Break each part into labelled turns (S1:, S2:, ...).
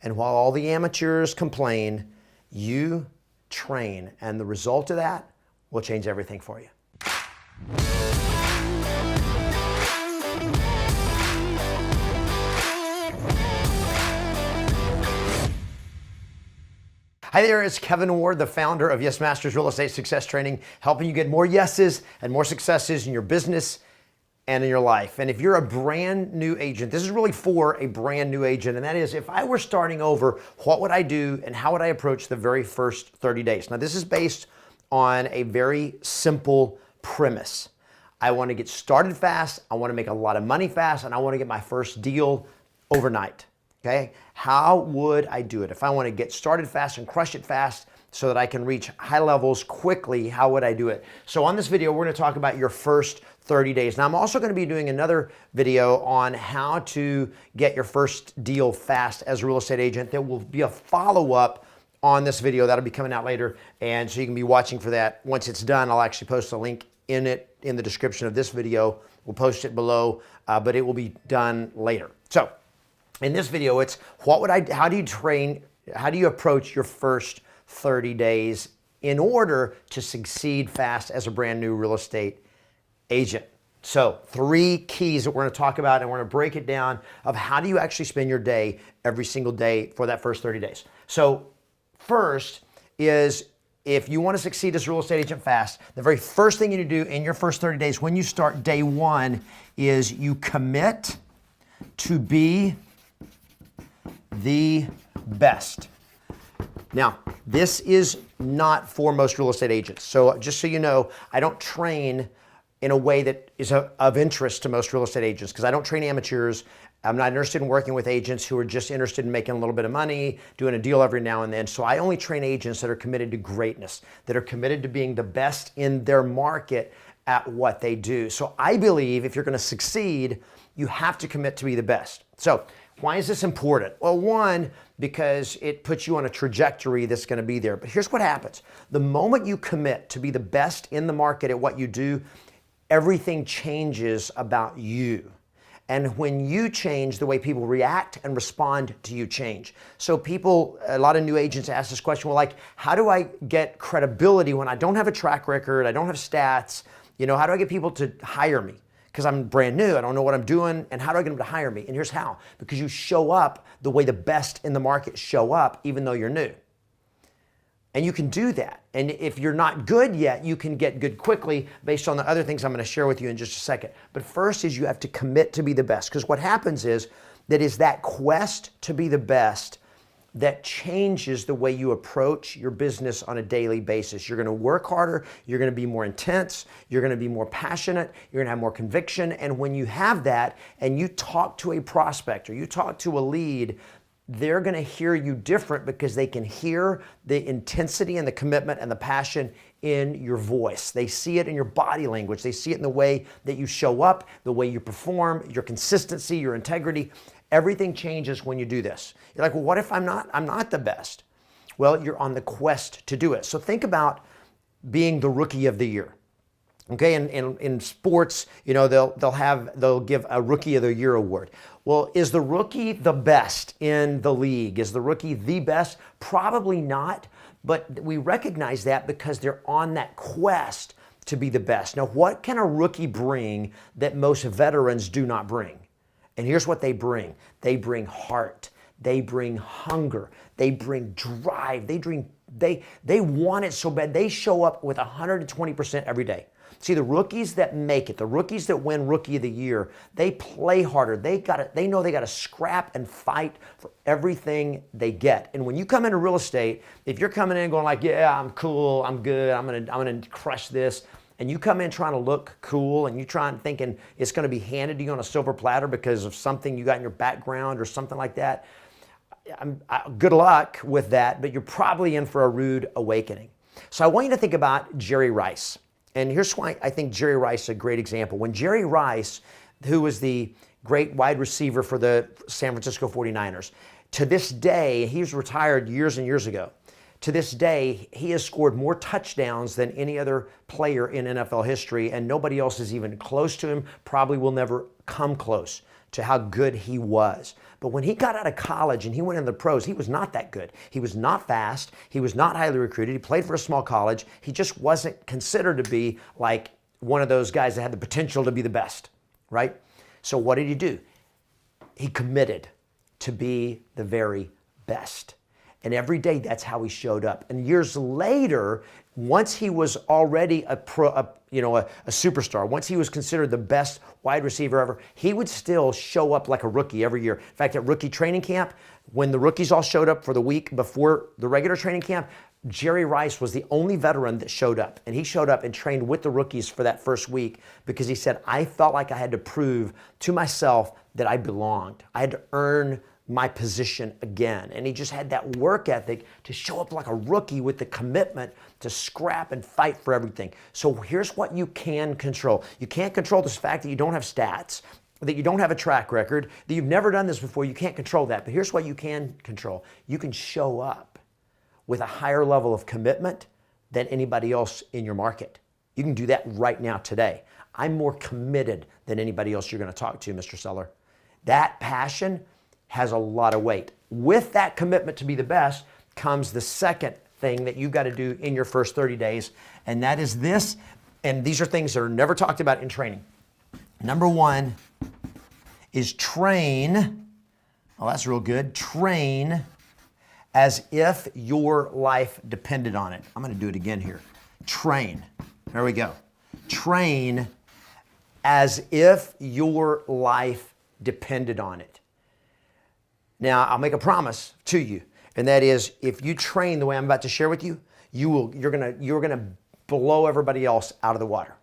S1: And while all the amateurs complain, you train. And the result of that will change everything for you. Hi there, it's Kevin Ward, the founder of Yes Masters Real Estate Success Training, helping you get more yeses and more successes in your business and in your life. And if you're a brand new agent, this is really for a brand new agent, and that is, if I were starting over, what would I do and how would I approach the very first 30 days? Now, this is based on a very simple premise. I want to get started fast, I want to make a lot of money fast, and I want to get my first deal overnight. Okay, how would I do it? If I want to get started fast and crush it fast so that I can reach high levels quickly, how would I do it? So on this video, we're going to talk about your first 30 days. Now, I'm also going to be doing another video on how to get your first deal fast as a real estate agent. There will be a follow-up on this video that'll be coming out later, and so you can be watching for that. Once it's done, I'll actually post a link in the description of this video. We'll post it below, but it will be done later. So in this video, it's how do you approach your first 30 days in order to succeed fast as a brand new real estate agent. So 3 keys that we're going to talk about, and we're going to break it down of how do you actually spend your day every single day for that first 30 days. So first is, if you want to succeed as a real estate agent fast, the very first thing you need to do in your first 30 days when you start day 1 is you commit to be the best. Now, this is not for most real estate agents. So just so you know, I don't train in a way that is of interest to most real estate agents, because I don't train amateurs. I'm not interested in working with agents who are just interested in making a little bit of money, doing a deal every now and then. So I only train agents that are committed to greatness, that are committed to being the best in their market at what they do. So I believe if you're going to succeed, you have to commit to be the best. So why is this important? Well, one, because it puts you on a trajectory that's going to be there. But here's what happens. The moment you commit to be the best in the market at what you do, everything changes about you. And when you change, the way people react and respond to you change. So a lot of new agents ask this question, well, like, how do I get credibility when I don't have a track record, I don't have stats? You know, how do I get people to hire me? Because I'm brand new, I don't know what I'm doing, and how do I get them to hire me? And here's how. Because you show up the way the best in the market show up, even though you're new. And you can do that. And if you're not good yet, you can get good quickly based on the other things I'm going to share with you in just a second. But first is you have to commit to be the best. Because what happens is that quest to be the best that changes the way you approach your business on a daily basis. You're going to work harder, you're going to be more intense, you're going to be more passionate, you're going to have more conviction. And when you have that and you talk to a prospect or you talk to a lead, they're going to hear you different because they can hear the intensity and the commitment and the passion in your voice. They see it in your body language. They see it in the way that you show up, the way you perform, your consistency, your integrity. Everything changes when you do this. You're like, well, what if I'm not the best? Well, you're on the quest to do it. So think about being the rookie of the year. Okay, in sports, you know, they'll give a Rookie of the Year award. Well, is the rookie the best in the league? Is the rookie the best? Probably not, but we recognize that because they're on that quest to be the best. Now, what can a rookie bring that most veterans do not bring? And here's what they bring. They bring heart. They bring hunger. They bring drive. They want it so bad. They show up with 120% every day. See, the rookies that make it, the rookies that win Rookie of the Year, they play harder. They know they got to scrap and fight for everything they get. And when you come into real estate, if you're coming in going like, yeah, I'm cool, I'm good, I'm gonna crush this, and you come in trying to look cool and you trying thinking it's going to be handed to you on a silver platter because of something you got in your background or something like that, good luck with that, but you're probably in for a rude awakening. So I want you to think about Jerry Rice. And here's why I think Jerry Rice is a great example. When Jerry Rice, who was the great wide receiver for the San Francisco 49ers, to this day, he was retired years and years ago. To this day, he has scored more touchdowns than any other player in NFL history, and nobody else is even close to him, probably will never come close to how good he was. But when he got out of college and he went into the pros, he was not that good. He was not fast. He was not highly recruited. He played for a small college. He just wasn't considered to be like one of those guys that had the potential to be the best, right? So what did he do? He committed to be the very best. And every day, that's how he showed up. And years later, once he was already a superstar, once he was considered the best wide receiver ever, he would still show up like a rookie every year. In fact, at rookie training camp, when the rookies all showed up for the week before the regular training camp, Jerry Rice was the only veteran that showed up. And he showed up and trained with the rookies for that first week because he said, I felt like I had to prove to myself that I belonged. I had to earn my position again. And he just had that work ethic to show up like a rookie with the commitment to scrap and fight for everything. So here's what you can control. You can't control this fact that you don't have stats, that you don't have a track record, that you've never done this before. You can't control that. But here's what you can control. You can show up with a higher level of commitment than anybody else in your market. You can do that right now today. I'm more committed than anybody else you're going to talk to, Mr. Seller. That passion has a lot of weight. With that commitment to be the best comes the second thing that you've got to do in your first 30 days, and that is this, and these are things that are never talked about in training. Number one is train, oh, that's real good, train as if your life depended on it. I'm going to do it again here. Train. There we go. Train as if your life depended on it. Now, I'll make a promise to you, and that is if you train the way I'm about to share with you, you're gonna blow everybody else out of the water.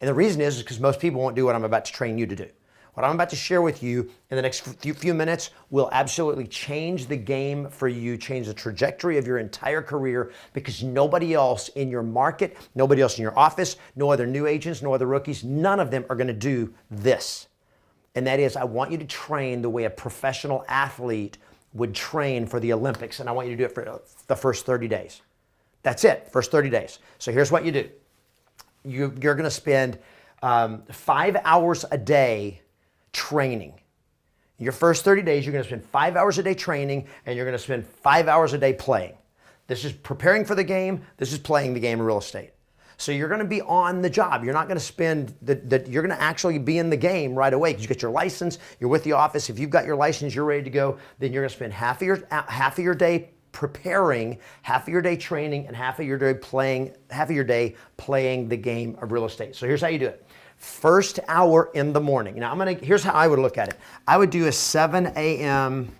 S1: And the reason is because most people won't do what I'm about to train you to do. What I'm about to share with you in the next few minutes will absolutely change the game for you, change the trajectory of your entire career, because nobody else in your market, nobody else in your office, no other new agents, no other rookies, none of them are gonna do this. And that is, I want you to train the way a professional athlete would train for the Olympics, and I want you to do it for the first 30 days. That's it, first 30 days. So here's what you do. You're gonna spend 5 hours a day training. Your first 30 days, you're gonna spend 5 hours a day training, and you're gonna spend 5 hours a day playing. This is preparing for the game, this is playing the game of real estate. So you're gonna be on the job. You're not gonna spend, you're gonna actually be in the game right away because you get your license, you're with the office. If you've got your license, you're ready to go, then you're gonna spend half of your day preparing, half of your day training, and half of your day playing the game of real estate. So here's how you do it. First hour in the morning. Now here's how I would look at it. I would do a 7 a.m.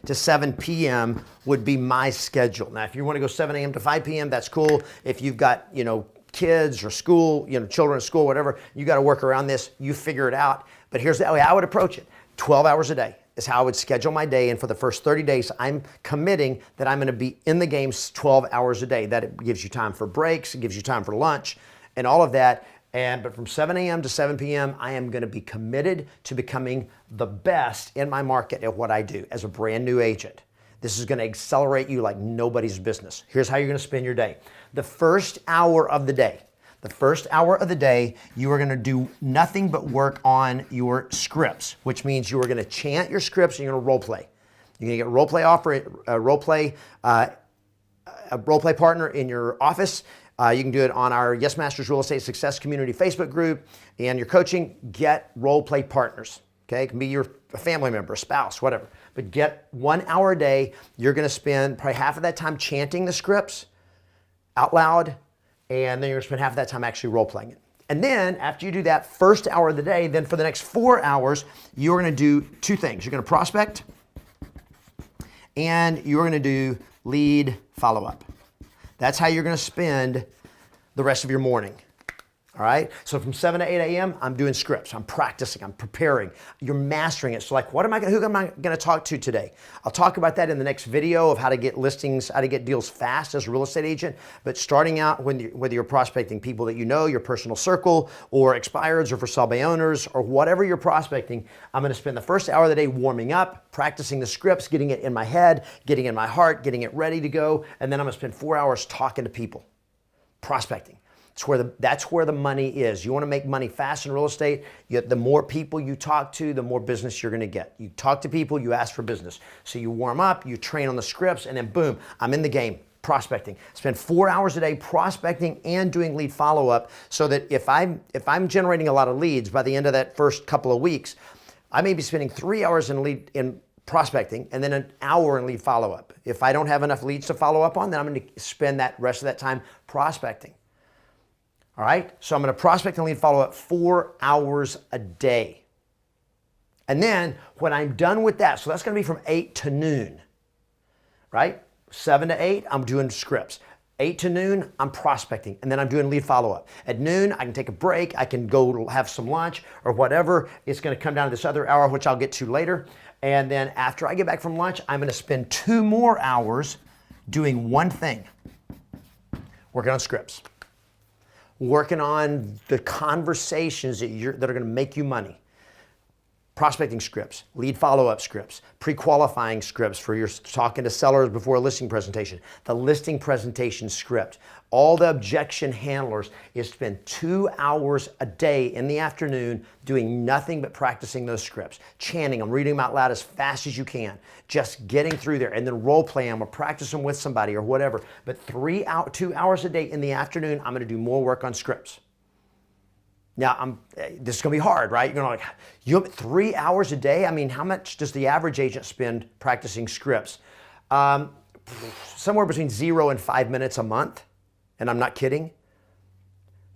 S1: to 7 p.m. would be my schedule. Now, if you want to go 7 a.m. to 5 p.m., that's cool. If you've got, kids or school, children at school, whatever, you got to work around this. You figure it out. But here's the way I would approach it. 12 hours a day is how I would schedule my day. And for the first 30 days, I'm committing that I'm going to be in the games 12 hours a day. That gives you time for breaks. It gives you time for lunch and all of that. But from 7 a.m. to 7 p.m., I am going to be committed to becoming the best in my market at what I do as a brand new agent. This is going to accelerate you like nobody's business. Here's how you're going to spend your day. The first hour of the day, you are going to do nothing but work on your scripts, which means you are going to chant your scripts and you're going to role play. You're going to get a role play partner in your office. You can do it on our Yes Masters Real Estate Success Community Facebook group, and your coaching, get role play partners. Okay, it can be a family member, a spouse, whatever. But get 1 hour a day. You're going to spend probably half of that time chanting the scripts out loud, and then you're going to spend half of that time actually role playing it. And then after you do that first hour of the day, then for the next 4 hours, you're going to do two things. You're going to prospect, and you're going to do lead follow-up. That's how you're going to spend the rest of your morning. All right? So from 7 to 8 a.m., I'm doing scripts. I'm practicing. I'm preparing. You're mastering it. So like, who am I going to talk to today? I'll talk about that in the next video of how to get listings, how to get deals fast as a real estate agent. But starting out, whether you're prospecting people that you know, your personal circle, or expireds, or for sale by owners, or whatever you're prospecting, I'm going to spend the first hour of the day warming up, practicing the scripts, getting it in my head, getting it in my heart, getting it ready to go. And then I'm going to spend 4 hours talking to people, prospecting. That's where the money is. You want to make money fast in real estate, the more people you talk to, the more business you're going to get. You talk to people, you ask for business. So you warm up, you train on the scripts, and then boom, I'm in the game. Prospecting. Spend 4 hours a day prospecting and doing lead follow-up, so that if I'm generating a lot of leads by the end of that first couple of weeks, I may be spending 3 hours in prospecting and then an hour in lead follow-up. If I don't have enough leads to follow up on, then I'm going to spend that rest of that time prospecting. All right? So I'm going to prospect and lead follow-up 4 hours a day. And then when I'm done with that, so that's going to be from 8 to noon, right? 7 to 8, I'm doing scripts. 8 to noon, I'm prospecting, and then I'm doing lead follow-up. At noon, I can take a break, I can go have some lunch or whatever. It's gonna come down to this other hour, which I'll get to later. And then after I get back from lunch, I'm gonna spend 2 more hours doing one thing, working on scripts. Working on the conversations that are gonna make you money. Prospecting scripts, lead follow-up scripts, pre-qualifying scripts for your talking to sellers before a listing presentation, the listing presentation script. All the objection handlers is spend 2 hours a day in the afternoon doing nothing but practicing those scripts, chanting them, reading them out loud as fast as you can, just getting through there, and then role play them or practice them with somebody or whatever. But 2 hours a day in the afternoon, I'm gonna do more work on scripts. Now, this is going to be hard, right? You're going to you have 3 hours a day? I mean, how much does the average agent spend practicing scripts? Somewhere between 0 and 5 minutes a month, and I'm not kidding.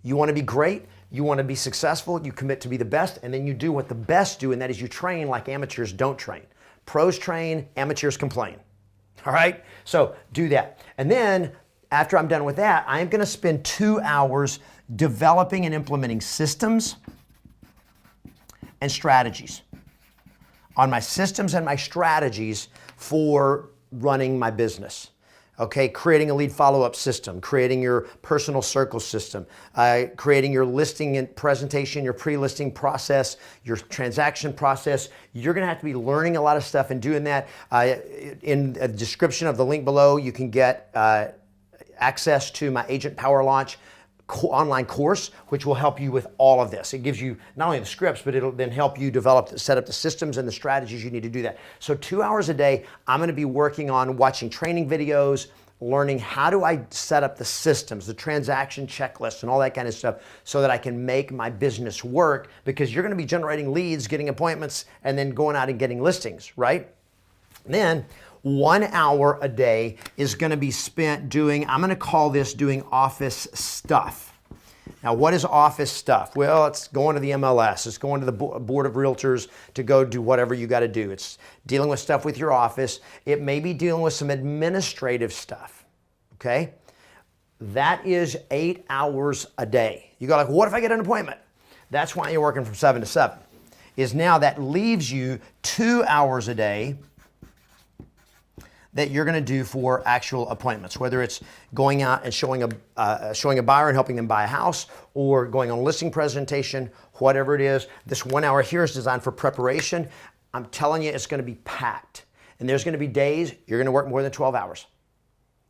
S1: You want to be great, you want to be successful, you commit to be the best, and then you do what the best do, and that is you train like amateurs don't train. Pros train, amateurs complain. All right? So do that. And then, after I'm done with that, I am going to spend 2 hours developing and implementing systems and strategies. On my systems and my strategies for running my business. Okay, creating a lead follow-up system, creating your personal circle system, creating your listing and presentation, your pre-listing process, your transaction process. You're gonna have to be learning a lot of stuff and doing that. In the description of the link below, you can get access to my Agent Power Launch online course, which will help you with all of this. It gives you not only the scripts, but it'll then help you set up the systems and the strategies you need to do that. So 2 hours a day, I'm gonna be working on watching training videos, learning how do I set up the systems, the transaction checklist and all that kind of stuff so that I can make my business work, because you're gonna be generating leads, getting appointments, and then going out and getting listings, right? And then 1 hour a day is going to be spent doing, I'm going to call this doing office stuff. Now, what is office stuff? Well, it's going to the MLS. It's going to the board of realtors to go do whatever you got to do. It's dealing with stuff with your office. It may be dealing with some administrative stuff, okay? That is 8 hours a day. You go like, what if I get an appointment? That's why you're working from 7 to 7. Is now that leaves you 2 hours a day that you're going to do for actual appointments, whether it's going out and showing a buyer and helping them buy a house, or going on a listing presentation, whatever it is. This 1 hour here is designed for preparation. I'm telling you, it's going to be packed. And there's going to be days you're going to work more than 12 hours.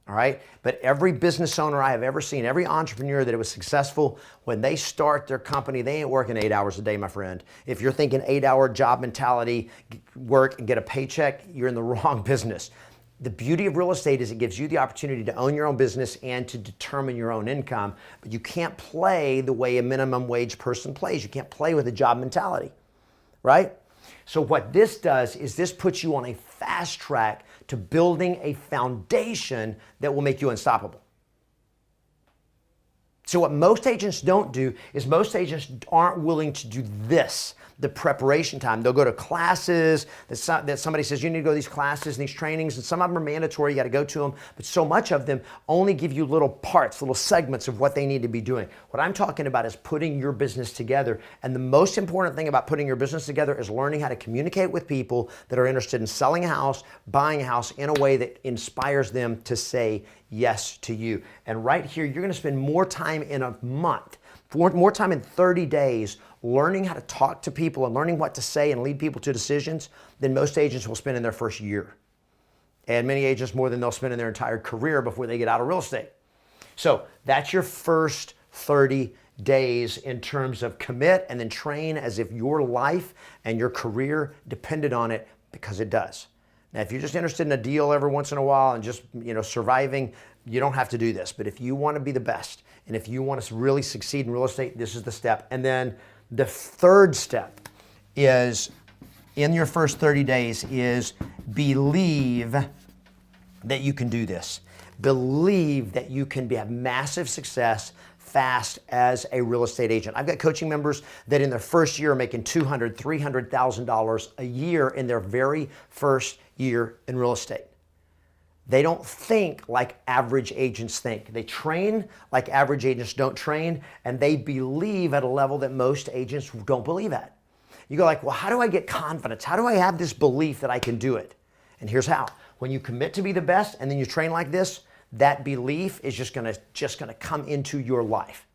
S1: All right? But every business owner I have ever seen, every entrepreneur that was successful, when they start their company, they ain't working 8 hours a day, my friend. If you're thinking 8-hour job mentality, work and get a paycheck, you're in the wrong business. The beauty of real estate is it gives you the opportunity to own your own business and to determine your own income, but you can't play the way a minimum wage person plays. You can't play with a job mentality, right? So what this does is this puts you on a fast track to building a foundation that will make you unstoppable. So what most agents don't do is most agents aren't willing to do this, the preparation time. They'll go to classes that somebody says you need to go to these classes and these trainings, and some of them are mandatory, you got to go to them, but so much of them only give you little parts, little segments of what they need to be doing. What I'm talking about is putting your business together, and the most important thing about putting your business together is learning how to communicate with people that are interested in selling a house, buying a house in a way that inspires them to say yes to you. And right here, you're going to spend more time in a month, more time in 30 days learning how to talk to people and learning what to say and lead people to decisions than most agents will spend in their first year. And many agents more than they'll spend in their entire career before they get out of real estate. So that's your first 30 days in terms of commit and then train as if your life and your career depended on it, because it does. Now, if you're just interested in a deal every once in a while and just, surviving, you don't have to do this. But if you want to be the best and if you want to really succeed in real estate, this is the step. And then the third step is, in your first 30 days, is believe that you can do this. Believe that you can have massive success fast as a real estate agent. I've got coaching members that in their first year are making $200,000, $300,000 a year in their very first year in real estate. They don't think like average agents think. They train like average agents don't train, and they believe at a level that most agents don't believe at. You go like, well, how do I get confidence? How do I have this belief that I can do it? And here's how. When you commit to be the best and then you train like this, that belief is just gonna come into your life.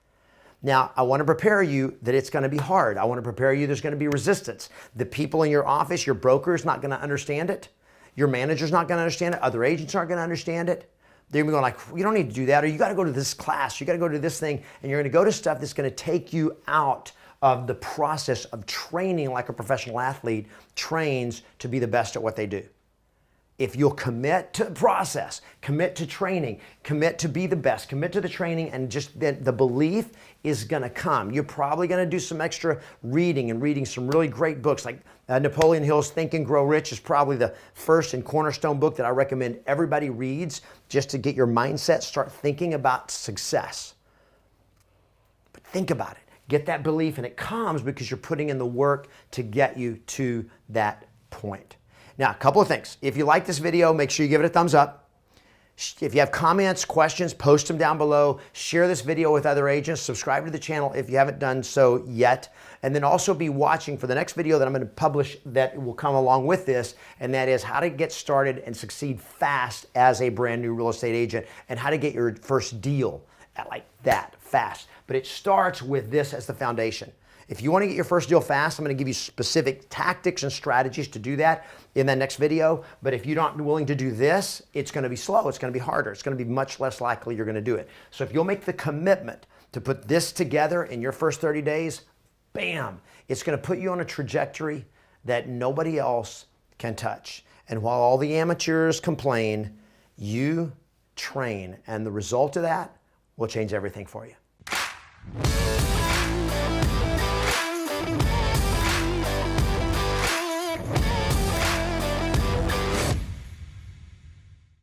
S1: Now, I want to prepare you that it's going to be hard. I want to prepare you there's going to be resistance. The people in your office, your broker is not going to understand it. Your manager's not going to understand it. Other agents aren't going to understand it. They're going to be going like, you don't need to do that, or you got to go to this class, you got to go to this thing, and you're going to go to stuff that's going to take you out of the process of training like a professional athlete trains to be the best at what they do. If you'll commit to the process, commit to training, commit to be the best, commit to the training, and just the belief is going to come. You're probably going to do some extra reading and reading some really great books. Like Napoleon Hill's Think and Grow Rich is probably the first and cornerstone book that I recommend everybody reads just to get your mindset, start thinking about success. But think about it. Get that belief, and it comes because you're putting in the work to get you to that point. Now, a couple of things. If you like this video, make sure you give it a thumbs up. If you have comments, questions, post them down below. Share this video with other agents. Subscribe to the channel if you haven't done so yet. And then also be watching for the next video that I'm going to publish that will come along with this, and that is how to get started and succeed fast as a brand new real estate agent, and how to get your first deal at like that fast. But it starts with this as the foundation. If you want to get your first deal fast, I'm going to give you specific tactics and strategies to do that in the next video. But if you're not willing to do this, it's going to be slow. It's going to be harder. It's going to be much less likely you're going to do it. So if you'll make the commitment to put this together in your first 30 days, bam, it's going to put you on a trajectory that nobody else can touch. And while all the amateurs complain, you train. And the result of that will change everything for you.